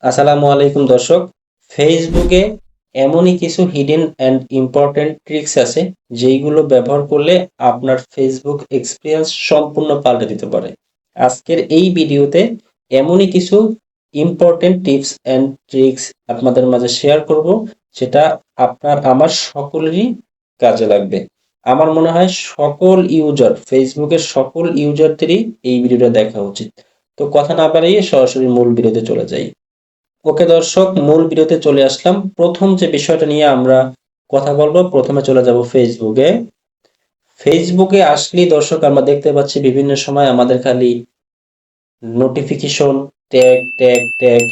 আসসালামু আলাইকুম দর্শক। ফেসবুকে এমনই কিছু হিডেন অ্যান্ড ইম্পর্টেন্ট ট্রিক্স আছে যেইগুলো ব্যবহার করলে আপনার ফেসবুক এক্সপিরিয়েন্স সম্পূর্ণ পাল্টে দিতে পারে। আজকের এই ভিডিওতে এমনই কিছু ইম্পর্টেন্ট টিপস অ্যান্ড ট্রিক্স আপনাদের মাঝে শেয়ার করব, যেটা আপনার আমার সকলেরই কাজে লাগবে। আমার মনে হয় সকল ইউজার, ফেসবুকের সকল ইউজারদেরই এই ভিডিওটা দেখা উচিত। তো কথা না বাড়িয়ে সরাসরি মূল ভিডিওতে চলে যাই। ওকে দর্শক, মূল ভিডিওতে চলে আসলাম। প্রথম যে বিষয়টা নিয়ে আমরা কথা বলবো, প্রথমে চলে যাব ফেসবুকে। ফেসবুকে আসলেই দর্শক আমরা দেখতে পাচ্ছি বিভিন্ন সময় আমাদের খালি নোটিফিকেশন, ট্যাগ ট্যাগ ট্যাগ,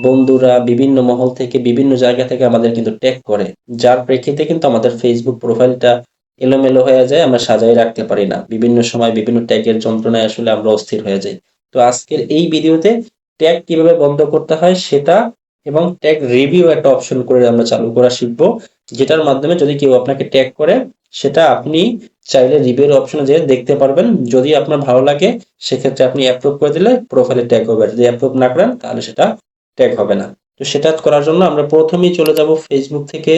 বন্ধুরা বিভিন্ন মহল থেকে বিভিন্ন জায়গা থেকে আমাদের কিন্তু ট্যাগ করে, যার প্রেক্ষিতে কিন্তু আমাদের ফেসবুক প্রোফাইলটা এলোমেলো হয়ে যায়, আমরা সাজাই রাখতে পারি না। বিভিন্ন সময় বিভিন্ন ট্যাগের যন্ত্রণায় আসলে আমরা অস্থির হয়ে যাই। তো আজকের এই ভিডিওতে ট্যাগ কিভাবে বন্ধ করতে হয় সেটা, এবং ট্যাগ রিভিউ একটা অপশন করে আমরা চালু করা শিখবো, যেটার মাধ্যমে যদি কেউ আপনাকে ট্যাগ করে সেটা আপনি চাইলে রিভিউর অপশনে যেয়ে দেখতে পারবেন। যদি আপনার ভালো লাগে সেক্ষেত্রে আপনি অ্যাপ্রুভ করে দিলে প্রোফাইলে ট্যাগ হবে, আর যদি অ্যাপ্রুভ না করেন তাহলে সেটা ট্যাগ হবে না। তো সেটা করার জন্য আমরা প্রথমেই চলে যাব ফেসবুক থেকে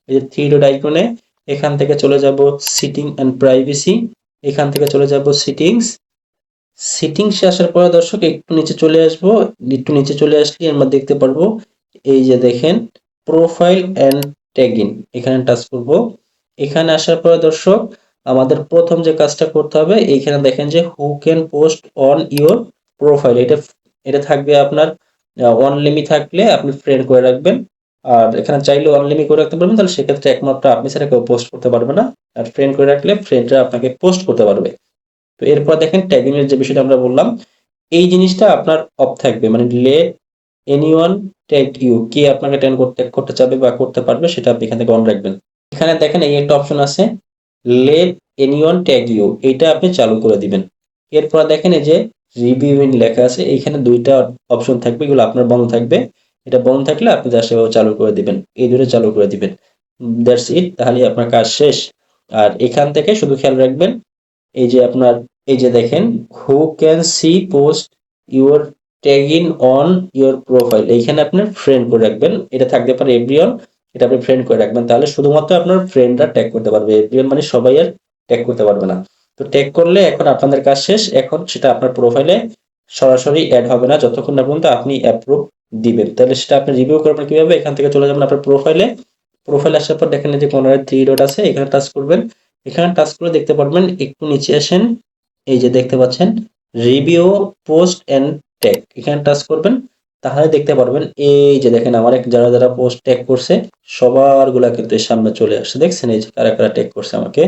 এই যে থ্রি ডট আইকনে, এখান থেকে চলে যাব সিটিং অ্যান্ড প্রাইভেসি, এখান থেকে চলে যাব সিটিংস। সিটিংসে আসার পরে দর্শক একটু নিচে চলে আসবো। একটু নিচে চলে আসলে আমরা দেখতে পারবো এই যে দেখেন প্রোফাইল অ্যান্ড ট্যাগিং, এখানে টাচ করব। এখানে আসার পরে দর্শক আমাদের প্রথম যে কাজটা করতে হবে, এইখানে দেখেন যে who can post on your profile, এটা এটা থাকবে আপনার অন লিমিট, থাকলে আপনি ফ্রেন্ড করে রাখবেন। আর এখানে চাইলে অন লিমিট করে রাখতে পারবেন, তাহলে সেক্ষেত্রে একমাত্র আপনি ছাড়া কেউ পোস্ট করতে পারবে না। আর ফ্রেন্ড করে রাখলে ফ্রেন্ডরা আপনাকে পোস্ট করতে পারবে। তো এরপর দেখেন ট্যাগিং এর যে বিষয়টা আমরা বললাম, এই জিনিসটা আপনার অফ থাকবে, মানে লেট এনিওয়ান ট্যাগ ইউ, কে আপনাকে ট্যাগ করতে করতে চাবে বা করতে পারবে সেটা আপনি এখান থেকে অন রাখবেন। এখানে দেখেন এই একটা অপশন আছে, লেট এনিওয়ান ট্যাগ ইউ, এটা আপনি চালু করে দিবেন। এরপর দেখেন এই যে রিভিউইং লেখা আছে, এইখানে দুইটা অপশন থাকবে, এগুলো আপনার বন্ধ থাকবে। এটা বন্ধ থাকলে আপনি জাস্ট এভাবে চালু করে দিবেন, এই দুটো চালু করে দিবেন। দ্যাটস ইট, তাহলে আপনার কাজ শেষ। আর এখান থেকে শুধু খেয়াল রাখবেন এই যে আপনার, এই যে দেখেন who can see post your tagging on your profile, এইখানে আপনার ফ্রেন্ড করে রাখবেন। এটা থাকতে পারে এভরিওয়ান, এটা আপনি ফ্রেন্ড করে রাখবেন, তাহলে শুধুমাত্র আপনার ফ্রেন্ডরা ট্যাগ করতে পারবে, এভরিওয়ান মানে সবাই আর ট্যাগ করতে পারবে না। তো ট্যাগ করলে এখন আপনাদের কাজ শেষ, এখন সেটা আপনার প্রোফাইলে সরাসরি অ্যাড হবে না যতক্ষণ না পর্যন্ত আপনি অ্যাপ্রুভ দিবেন। তাহলে সেটা আপনি রিভিউ করবেন কিভাবে, এখান থেকে চলে যাবেন আপনার প্রোফাইলে। প্রোফাইলে আসার পর দেখেন যে কোনারে থ্রি ডট আছে, এখানে টাচ করবেন। এখানে টাচ করে দেখতে পারবেন, একটু নিচে আসেন, এই যে দেখতে পাচ্ছেন রিভিউ পোস্ট এন্ড ট্যাগ, এখানে টাচ করবেন। তাহলে দেখতে পারবেন এই যে দেখেন আমার যারা যারা পোস্ট ট্যাগ করছে সবার গুলা কিন্তু এর সামনে চলে আসছে, দেখছেন এই যে কারা কারা ট্যাগ করছে আমাকে।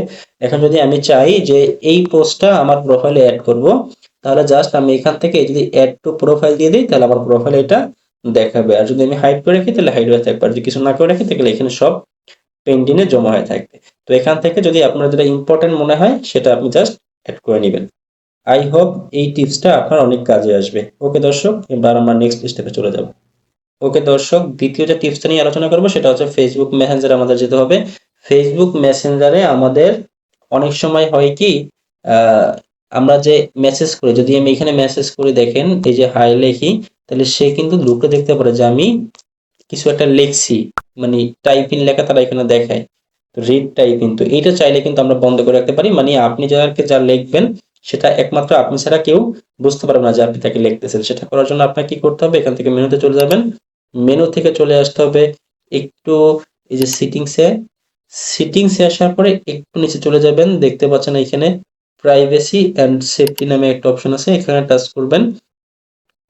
এখন যদি আমি চাই যে এই পোস্টটা আমার প্রোফাইলে অ্যাড করব, তাহলে জাস্ট আমি এখান থেকে যদি অ্যাড টু প্রোফাইল দিয়ে দিই তাহলে আমার প্রোফাইলে এটা দেখাবে। আর যদি আমি হাইড করে রাখি তাহলে হাইড হয়ে থাকবে, আর যদি কিছু না করে রাখি তাহলে এখানে সব পেন্ডিংয়ে জমা হয়ে থাকবে। তো এখান থেকে যদি আপনার যেটা ইম্পর্টেন্ট মনে হয় সেটা আপনি জাস্ট অ্যাড করে নেবেন। আই হোপ এই টিপসটা আপনার অনেক কাজে আসবে। ওকে দর্শক, এবার আমরা নেক্সট স্টেপে চলে যাব। ওকে দর্শক, দ্বিতীয় যে টিপসটা নিয়ে আলোচনা করবো সেটা হচ্ছে ফেসবুক মেসেঞ্জারে আমাদের যেতে হবে। ফেসবুক মেসেঞ্জারে আমাদের অনেক সময় হয় কি, আহ, আমরা যে মেসেজ করি, যদি আমি এখানে মেসেজ করি দেখেন এই যে হাই লেখি, তাহলে সে কিন্তু ঢুকে দেখতে পারে যে আমি কিছু একটা লিখছি, মানে টাইপিং লেখা তারা এখানে দেখায়, রিড টাইপিং। তো এইটা চাইলে কিন্তু আমরা বন্ধ করে রাখতে পারি, মানে আপনি যাকে যা লিখবেন সেটা একমাত্র আপনি ছাড়া কেউ বুঝতে পারবে না যে আপনি তাকে লিখতেছেন। সেটা করার জন্য আপনাকে কি করতে হবে, এখান থেকে মেনুতে চলে যাবেন। মেনু থেকে চলে আসতে হবে একটু এই যে সিটিংসে, সিটিংসে আসার পরে একটু নিচে চলে যাবেন, দেখতে পাচ্ছেন এখানে প্রাইভেসি অ্যান্ড সেফটি নামে একটা অপশন আছে, এখানে টাচ করবেন।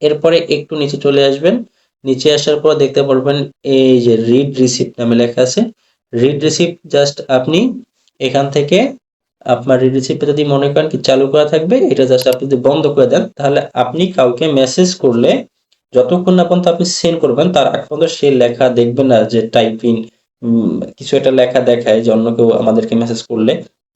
এরপরে একটু নিচে চলে আসবেন, নিচে আসার পর দেখতে পারবেন এই যে রিড রিসিপ্ট নামে লেখা আছে। রিড রিসিপ্ট জাস্ট আপনি এখান থেকে আপনার রিড রিসিপ্ট যদি মনে করেন কি চালু করা থাকবে, এটা জাস্ট আপনি যদি বন্ধ করে দেন তাহলে আপনি কাউকে মেসেজ করলে যতক্ষণ না পর্যন্ত আপনি সেন্ড করবেন তার আগ পর্যন্ত সে লেখা দেখবেন না, যে টাইপিং কিছু একটা লেখা দেখায় যে অন্য কেউ আমাদেরকে মেসেজ করলে।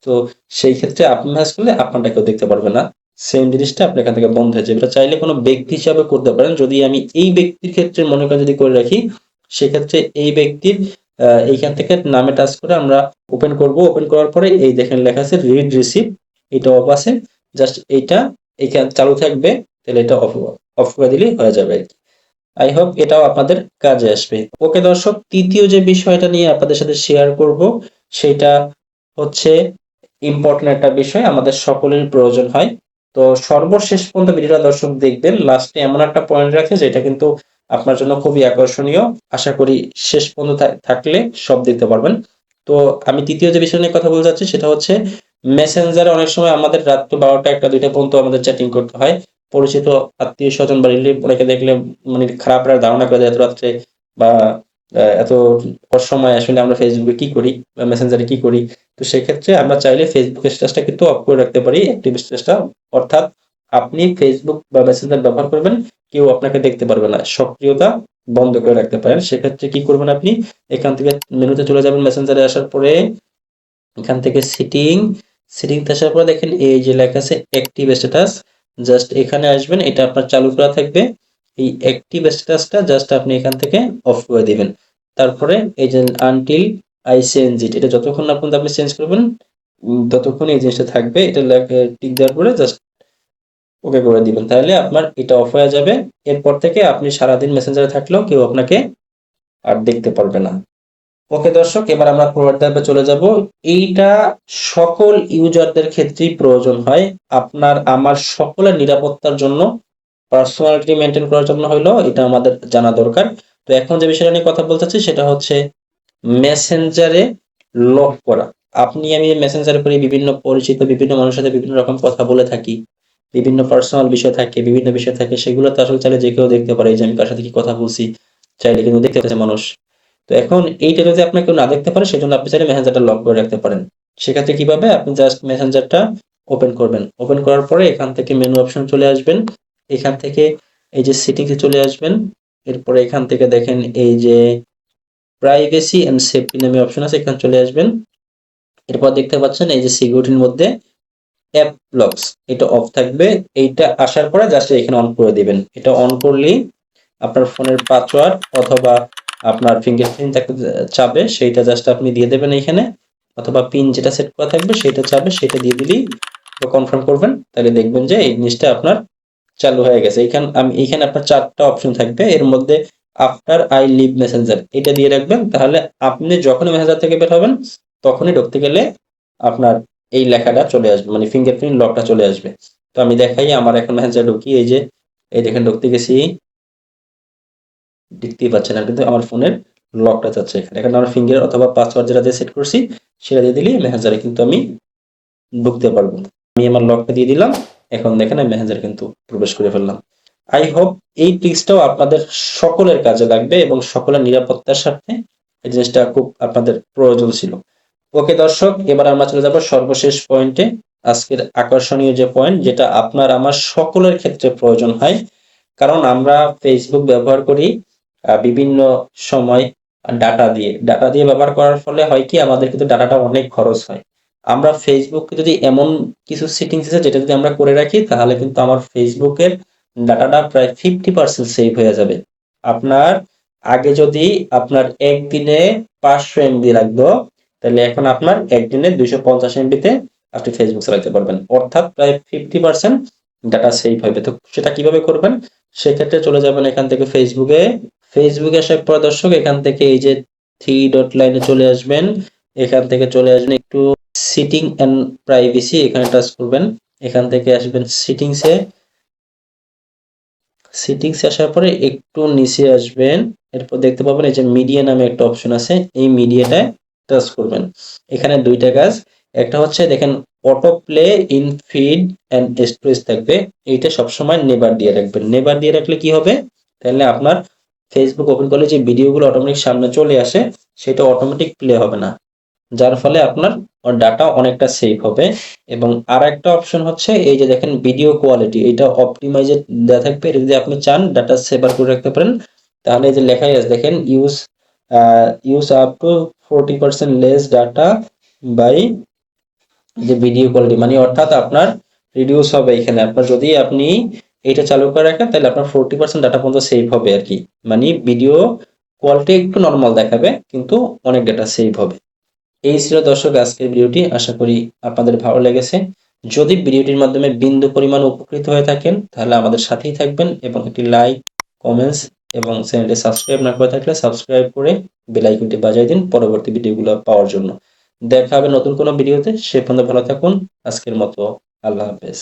তো সেই ক্ষেত্রে আপনি মেসেজ করলে আপনারটা কেউ দেখতে পারবে না, সেম জিনিসটা আপনি এখান থেকে বন্ধ হয়ে যাবে। এটা চাইলে কোনো ব্যক্তি হিসাবে করতে পারেন, যদি আমি এই ব্যক্তির ক্ষেত্রে মনে করেন যদি করে রাখি, সেক্ষেত্রে এই ব্যক্তির এইখান থেকে নামে টাচ করে আমরা ওপেন করব। ওপেন করার পরে এই দেখেন লেখা আছে রিড রিসিপ্ট, এটা অফ আছে, জাস্ট এইটা এখানে চালু থাকবে, তাহলে এটা অফ অফ করে দিলেই হয়ে যাবে আর কি। আই হোপ এটাও আপনাদের কাজে আসবে। ওকে দর্শক, তৃতীয় যে বিষয়টা নিয়ে আপনাদের সাথে শেয়ার করব সেটা হচ্ছে ইম্পর্টেন্ট একটা বিষয়, আমাদের সকলের প্রয়োজন হয়। তো সর্বশেষ পর্যন্ত ভিডিওটা দর্শক দেখবেন, লাস্টে এমন একটা পয়েন্ট রাখে যেটা কিন্তু আপনার জন্য খুবই আকর্ষণীয়। আশা করি শেষ পর্যন্ত থাকলে সব দেখতে পারবেন। তো আমি তৃতীয় যে বিষয় নিয়ে কথা বলতে চাচ্ছি সেটা হচ্ছে মেসেঞ্জারে অনেক সময় আমাদের রাত 12টা 1টা 2টা পর্যন্ত আমাদের চ্যাটিং করতে হয়। পরিচিত আত্মীয় স্বজন বা রিলেটিভ অনেকে দেখলে মানে খারাপ ধারণা করে যে এত রাত্রে বা এত অসময়ে আসলে আমরা ফেসবুকে কি করি বা মেসেঞ্জারে কি করি। তো সেক্ষেত্রে আমরা চাইলে ফেসবুক স্ট্যাটাসটা কিন্তু অফ করে রাখতে পারি, অ্যাক্টিভ স্ট্যাটাসটা। অর্থাৎ আপনি ফেসবুক বা মেসেঞ্জার ব্যবহার করবেন, কেউ আপনাকে দেখতে পারবে না, সক্রিয়তা বন্ধ করে রাখতে পারেন। সেক্ষেত্রে কি করবেন, আপনি এখান থেকে মেনুতে চলে যাবেন, মেসেঞ্জারে আসার পরে এখান থেকে সিটিংতে আসার পরে দেখেন এই যে লেখা আছে অ্যাক্টিভ স্ট্যাটাস, জাস্ট এখানে আসবেন, এটা আপনার চালু করা থাকবে। এই অ্যাক্টিভ স্ট্যাটাসটা জাস্ট আপনি এখান থেকে অফ করে দিবেন। তারপরে এই যে আনটিল আই চেঞ্জ ইট, এটা যতক্ষণ না পর্যন্ত আপনি চেঞ্জ করবেন ততক্ষণ এই জিনিসটা থাকবে। এটা টিক দেওয়ার পরে জাস্ট ওকে করে দিবেন, তাহলে আপনার এটা অফ হয়ে যাবে। এরপর থেকে আপনি সারাদিন মেসেঞ্জারে থাকলেও কেউ আপনাকে আর দেখতে পারবে না। ওকে দর্শক, এবার আমরা পরের ধাপে চলে যাব। এইটা সকল ইউজারদের ক্ষেত্রেই প্রয়োজন হয়, আপনার আমার সকলের নিরাপত্তার জন্য, পার্সোনালিটি মেনটেন করার জন্য হইলো এটা আমাদের জানা দরকার। তো এখন যে বিষয়টা নিয়ে কথা বলতে চাচ্ছি সেটা হচ্ছে মেসেঞ্জারে লক করা। আপনি আমি মেসেঞ্জারে করে বিভিন্ন পরিচিত বিভিন্ন মানুষের সাথে বিভিন্ন রকম কথা বলে থাকি, বিভিন্ন পার্সোনাল বিষয় থাকে, বিভিন্ন বিষয় থাকে, সেগুলো তো আসলে চাইলে যে কেউ দেখতে পারে যে আমি কার সাথে কি কথা বলছি, চাইলে কিন্তু দেখতে পাচ্ছে মানুষ। তো এখন এইটা যদি আপনার কেউ না দেখতে পারে সেজন্য আপনি চাইলে মেসেঞ্জারটা লক করে রাখতে পারেন। সেক্ষেত্রে কিভাবে, আপনি জাস্ট মেসেঞ্জারটা ওপেন করবেন, ওপেন করার পরে এখান থেকে মেনু অপশন চলে আসবেন, এখান থেকে এই যে সেটিংসে চলে আসবেন। এরপরে এখান থেকে দেখেন এই যে প্রাইভেসি এন্ড সেফটি নামে অপশন আছে, এখানে চলে আসবেন। এরপর দেখতে পাচ্ছেন এই যে সিকিউরিটির মধ্যে অ্যাপ লকস, এটা অফ থাকবে। এইটা আসার পরে জাস্ট এখানে অন করে দিবেন। এটা অন করলেই আপনার ফোনের পাসওয়ার্ড অথবা আপনার ফিঙ্গারপ্রিন্ট চাবে, সেইটা জাস্ট আপনি দিয়ে দেবেন এইখানে, অথবা পিন যেটা সেট করা থাকবে সেটা চাবে, সেটা দিয়ে দিলেই কনফার্ম করবেন, তাহলে দেখবেন যে এই জিনিসটা আপনার চালু হয়ে গেছে। এইখানে আপনার 4টা অপশন থাকবে, এর মধ্যে আফটার আই লিভ মেসেঞ্জার এটা দিয়ে রাখবেন, তাহলে আপনি যখনই মেসেঞ্জার থেকে বের হবেন তখনই ঢুকতে গেলে আপনার এই লেখাটা চলে আসবে, মানে ফিঙ্গারপ্রিন্ট লকটা চলে আসবে। তো আমি দেখাই, আমার এখন মেসেঞ্জার ঢুকি, এই যে এই দেখেন ঢুকতে গেছি, দেখতেই পাচ্ছেন আর কিন্তু আমার ফোনের লকটা চাচ্ছে এখানে। এখানে আমার ফিঙ্গার অথবা পাসওয়ার্ড যেটা দিয়ে সেট করছি সেটা দিয়ে দিলেই মেসেঞ্জারে কিন্তু আমি ঢুকতে পারবো। আমি আমার লকটা দিয়ে দিলাম, এখন দেখেন আমি মেসেঞ্জারে কিন্তু প্রবেশ করে ফেললাম। আই হোপ এই ট্রিক্সটাও আপনাদের সকলের কাজে লাগবে এবং সকলের নিরাপত্তার সাথে এই জিনিসটা খুব আপনাদের প্রয়োজন ছিল। ওকে দর্শক, এবার আমরা চলে যাব সর্বশেষ পয়েন্টে, আজকের আকর্ষণীয় যে পয়েন্ট, যেটা আপনার আমার সকলের ক্ষেত্রে প্রয়োজন হয়। কারণ আমরা ফেসবুক ব্যবহার করি বিভিন্ন সময় ডাটা দিয়ে ব্যবহার করার ফলে হয় কি, আমাদের কিন্তু ডাটাটা অনেক খরচ হয়। আমরা ফেসবুক যদি এমন কিছু সেটিংস আছে যেটা যদি আমরা করে রাখি তাহলে কিন্তু আমার ফেসবুকের ডাটাটা প্রায় 50% সেভ হয়ে যাবে। আপনার আগে যদি আপনার একদিনে 500 এমবি লাগতো, তাহলে এখন আপনার একদিনে 250 এমবিতে আপনি ফেসবুক চালাতে পারবেন, অর্থাৎ প্রায় 50% ডাটা সেভ হবে। তো সেটা কিভাবে করবেন, সেক্ষেত্রে চলে যাবেন এখান থেকে ফেসবুকে আসার পর দর্শক এখান থেকে এই যে 3 ডট লাইনে চলে আসবেন, এখান থেকে চলে আসবেন একটু সিটিং এন্ড প্রাইভেসি, এখানে টাচ করবেন। এখান থেকে আসবেন সিটিংসে আসার পরে একটু নিচে আসবেন, এরপর দেখতে পাবেন এই যে মিডিয়া নামে একটা অপশন আছে, এই মিডিয়াটায় টাচ করবেন। এখানে দুইটা কাজ, একটা হচ্ছে দেখেন auto play in feed and storage থাকবে, এইটা সবসময় নেভার দিয়ে রাখবেন। নেভার দিয়ে রাখলে কি হবে, তাহলে আপনার ফেসবুক ওপেন করলে যে ভিডিওগুলো অটোমেটিক সামনে চলে আসে সেটা অটোমেটিক প্লে হবে না, যার ফলে আপনার ডাটা অনেকটা সেভ হবে। এবং আরেকটা অপশন হচ্ছে এই যে দেখেন ভিডিও কোয়ালিটি, এটা অপটিমাইজেড দেওয়া থাকবে, এটা যদি আপনি চান ডাটা সেভার করে রাখতে পারেন, তাহলে এই যে লেখাই আছে দেখেন use up to 40% less data by যে ভিডিও কোয়ালিটি, মানে অর্থাৎ আপনার রিডিউস হবে এখানে। আপনার যদি আপনি এটা চালু করে রাখেন তাহলে আপনার 40% ডাটা পর্যন্ত সেভ হবে আর কি, মানে ভিডিও কোয়ালিটি একটু নর্মাল দেখাবে কিন্তু অনেক ডাটা সেভ হবে। এই ছিল দর্শক আজকের ভিডিওটি, আশা করি আপনাদের ভালো লেগেছে। যদি ভিডিওটির মাধ্যমে বিন্দু পরিমাণ উপকৃত হয়ে থাকেন তাহলে আমাদের সাথেই থাকবেন এবং একটি লাইক, কমেন্টস এবং চ্যানেলটি সাবস্ক্রাইব না করে থাকলে সাবস্ক্রাইব করে বেল আইকনটি বাজিয়ে দিন পরবর্তী ভিডিওগুলো পাওয়ার জন্য। দেখা হবে নতুন কোনো ভিডিওতে। সে পর্যন্ত ভালো থাকুন। আজকের মতো আল্লাহ হাফেজ।